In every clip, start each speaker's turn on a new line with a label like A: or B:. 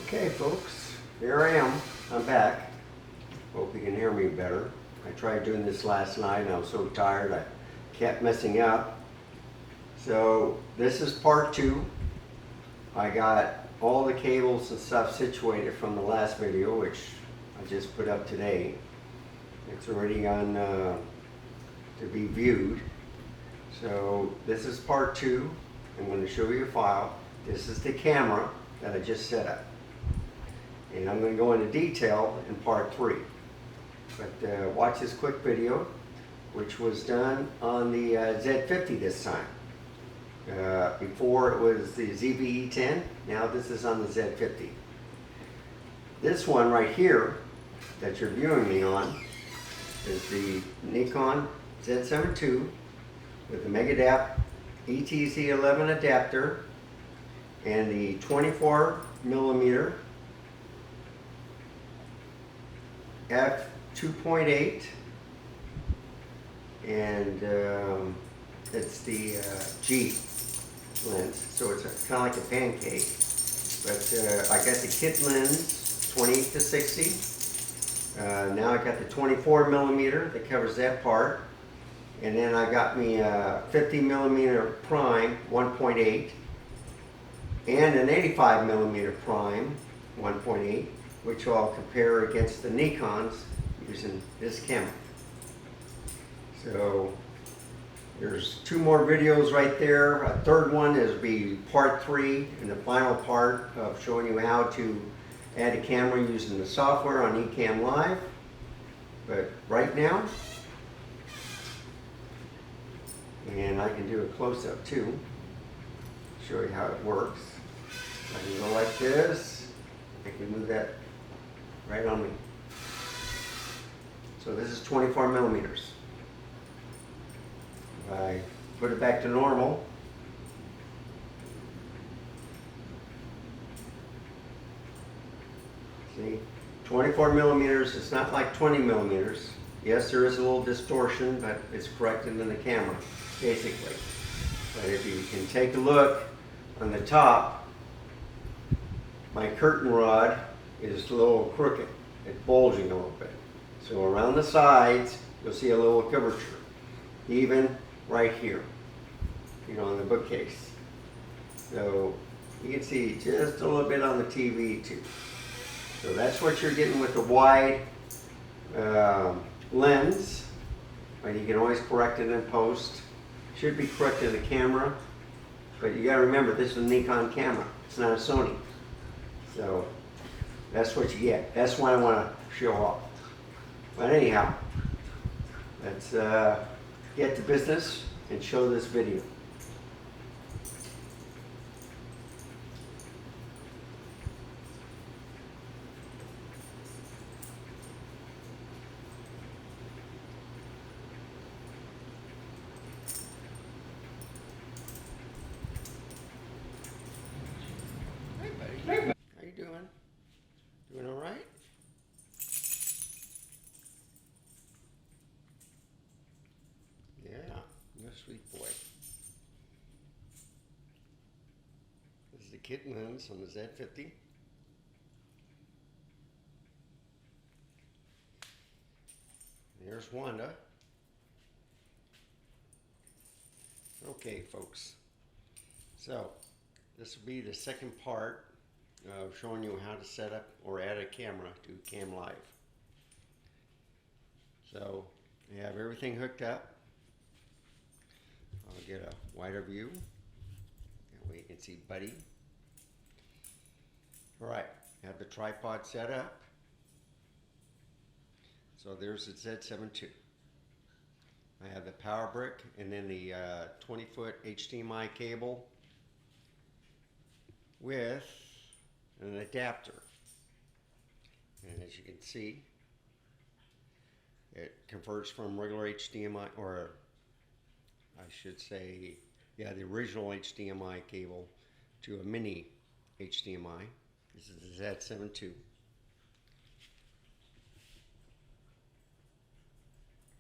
A: Okay folks, here I am. I'm back. Hope you can hear me better. I tried doing this last night and I was so tired I kept messing up. So this is part 2. I got all the cables and stuff situated from the last video, which I just put up today. It's already on to be viewed. So this is part 2. I'm going to show you a file. This is the camera that I just set up. And I'm going to go into detail in part 3. But watch this quick video, which was done on the Z50 this time. Before it was the ZV-E10, now this is on the Z50. This one right here that you're viewing me on is the Nikon Z7 II with the Megadap ETZ-11 adapter and the 24mm f2.8, and it's the G lens, so it's kind of like a pancake. But I got the kit lens 28 to 60. Now I got the 24mm that covers that part, and then I got me a 50mm prime 1.8 and an 85mm prime 1.8, which I'll compare against the Nikons using this camera. So there's 2 more videos right there. A third one is be part 3 and the final part of showing you how to add a camera using the software on Ecamm Live. But right now, and I can do a close-up too, show you how it works. I can go like this. I can move that right on me. So this is 24mm. If I put it back to normal, see, 24mm, it's not like 20mm. Yes, there is a little distortion, but it's corrected in the camera, basically. But if you can take a look on the top, my curtain rod is a little crooked. It's bulging a little bit. So around the sides, you'll see a little curvature. Even right here, you know, on the bookcase. So you can see just a little bit on the TV too. So that's what you're getting with the wide lens. But you can always correct it in post. Should be corrected in the camera. But you gotta remember, this is a Nikon camera. It's not a Sony. So that's what you get. That's what I want to show off. But anyhow, let's get to business and show this video. Hey buddy. How you doing? Doing all right? Yeah, you're a sweet boy. This is the kit lens on the Z50. There's Wanda. Okay, folks. So, this will be the second part of showing you how to set up or add a camera to Ecamm Live. So, you have everything hooked up. I'll get a wider view. That way you can see Buddy. Alright, have the tripod set up. So there's the Z7 II. I have the power brick and then the 20-foot HDMI cable with an adapter. And as you can see, it converts from regular HDMI, or I should say, yeah, the original HDMI cable to a mini HDMI. This is the Z7 II.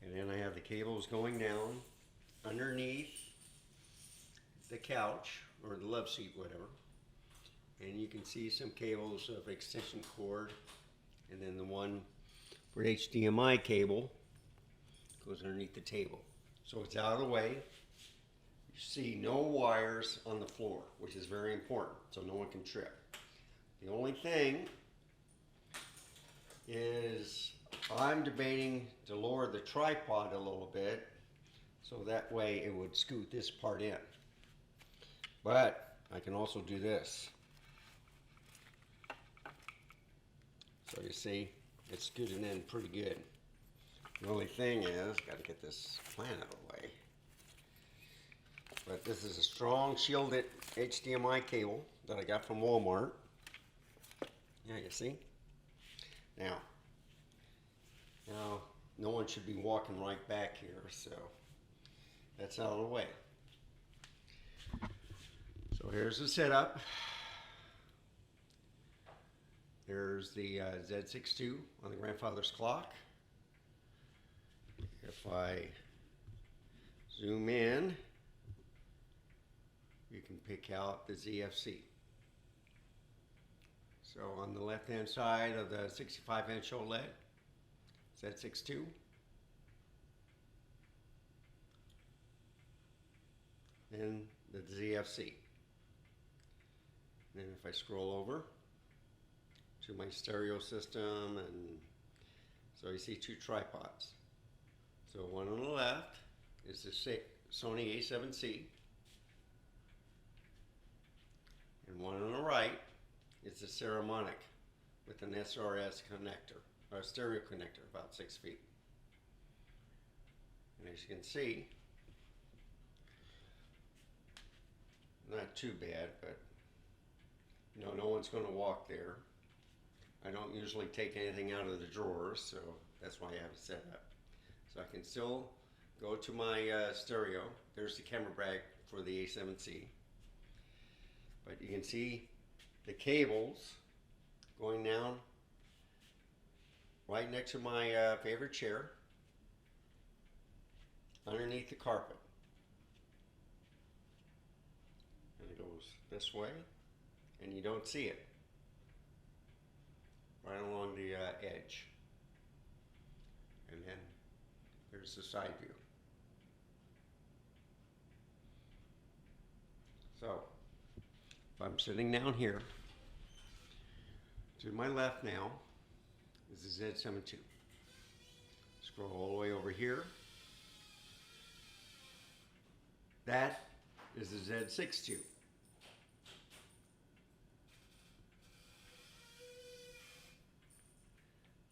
A: And then I have the cables going down underneath the couch or the love seat, whatever. And you can see some cables of extension cord, and then the one for HDMI cable goes underneath the table. So it's out of the way. You see no wires on the floor, which is very important, so no one can trip. The only thing is I'm debating to lower the tripod a little bit, so that way it would scoot this part in. But I can also do this. So you see, it's scooting in pretty good. The only thing is, got to get this plant out of the way. But this is a strong shielded HDMI cable that I got from Walmart. Yeah, you see? Now, no one should be walking right back here, so that's out of the way. So here's the setup. There's the Z62 on the grandfather's clock. If I zoom in, you can pick out the ZFC. So on the left hand side of the 65-inch OLED, Z62. And the ZFC. And then if I scroll over to my stereo system, and so you see two tripods. So one on the left is the Sony A7C, and one on the right is the Saramonic with an SRS connector, or a stereo connector, about 6 feet. And as you can see, not too bad, but you know, no one's going to walk there. I don't usually take anything out of the drawers, so that's why I have it set up. So I can still go to my stereo. There's the camera bag for the A7C. But you can see the cables going down right next to my favorite chair, underneath the carpet. And it goes this way, and you don't see it. Right along the edge. And then there's the side view. So, if I'm sitting down here, to my left now is the Z72. Scroll all the way over here. That is the Z62.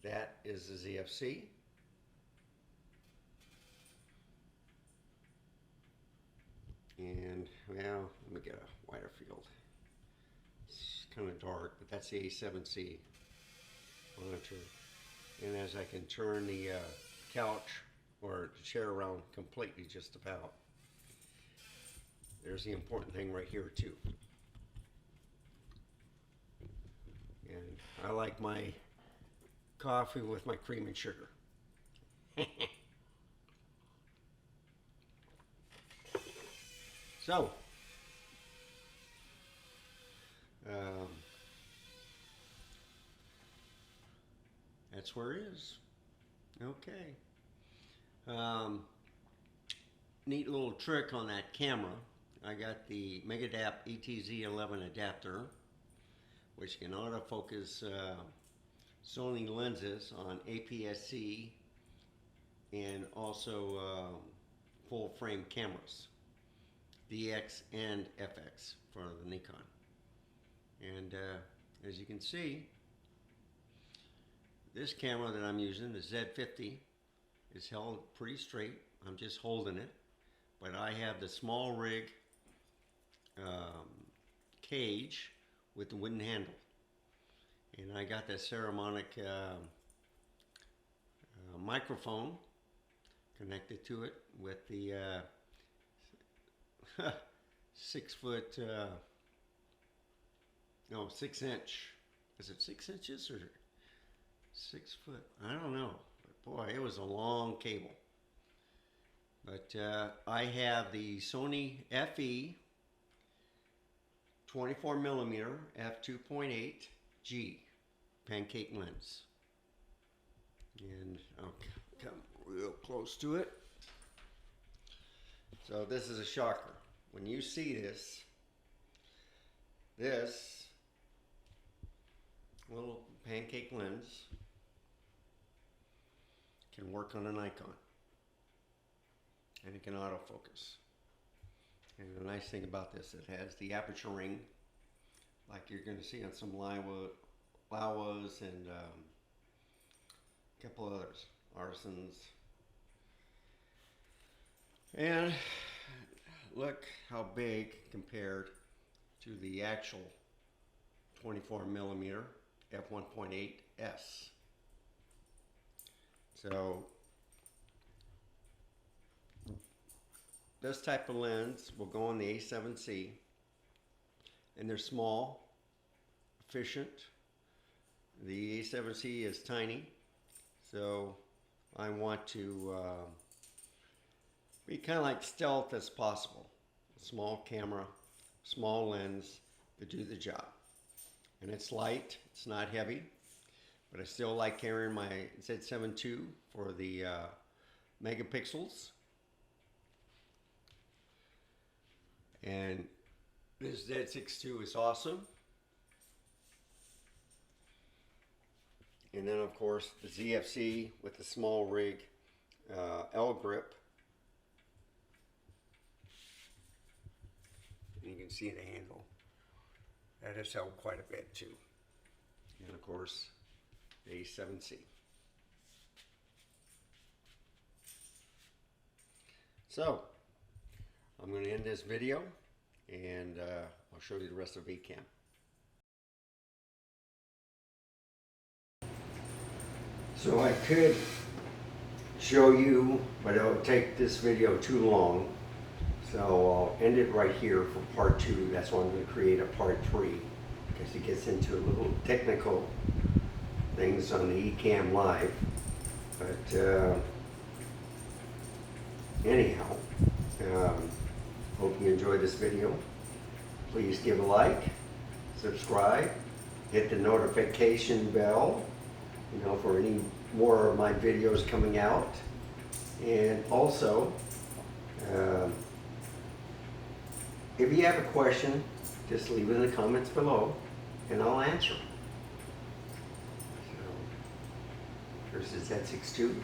A: That is the ZFC. And, well, let me get a wider field. It's kind of dark, but that's the A7C monitor. And as I can turn the couch or the chair around completely just about, there's the important thing right here too. And I like my coffee with my cream and sugar. So, that's where it is. Okay. Neat little trick on that camera. I got the Megadap ETZ-11 adapter, which can autofocus Sony lenses on APS-C and also full frame cameras, DX and FX for the Nikon. And as you can see, this camera that I'm using, the Z50, is held pretty straight. I'm just holding it, but I have the small rig cage with the wooden handle. And I got that Saramonic microphone connected to it with the 6 inch, is it 6 inches or 6 foot? I don't know, but boy, it was a long cable. But I have the Sony FE 24mm f2.8 G pancake lens. And I'll come real close to it. So this is a shocker. When you see this little pancake lens can work on a Nikon, and it can autofocus. And the nice thing about this, it has the aperture ring like you're going to see on some Laowas and a couple others, Arsons. And look how big compared to the actual 24mm f1.8s. So this type of lens will go on the A7C, and they're small, efficient. The A7C is tiny, so I want to be kind of like stealth as possible. A small camera, small lens to do the job. And it's light, it's not heavy, but I still like carrying my Z7 II for the megapixels. And this Z6 II is awesome. And then of course the ZFC with the small rig L grip. And you can see the handle. That has held quite a bit too. And of course the A7C. So I'm going to end this video, and I'll show you the rest of Ecamm. So I could show you, but it would take this video too long. So I'll end it right here for part 2. That's why I'm going to create a part 3, because it gets into a little technical things on the Ecamm Live. But anyhow, hope you enjoyed this video. Please give a like, subscribe, hit the notification bell, for any more of my videos coming out. And also, if you have a question, just leave it in the comments below and I'll answer. So, here's the Z6 II.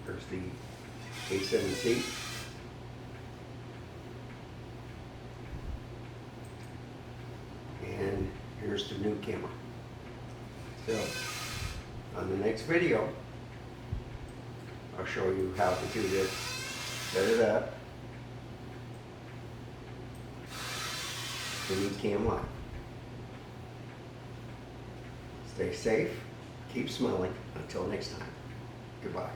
A: There's the A7C. And here's the new camera. So, on the next video, I'll show you how to do this, set it up, in Ecamm Live. Stay safe, keep smiling. Until next time, goodbye.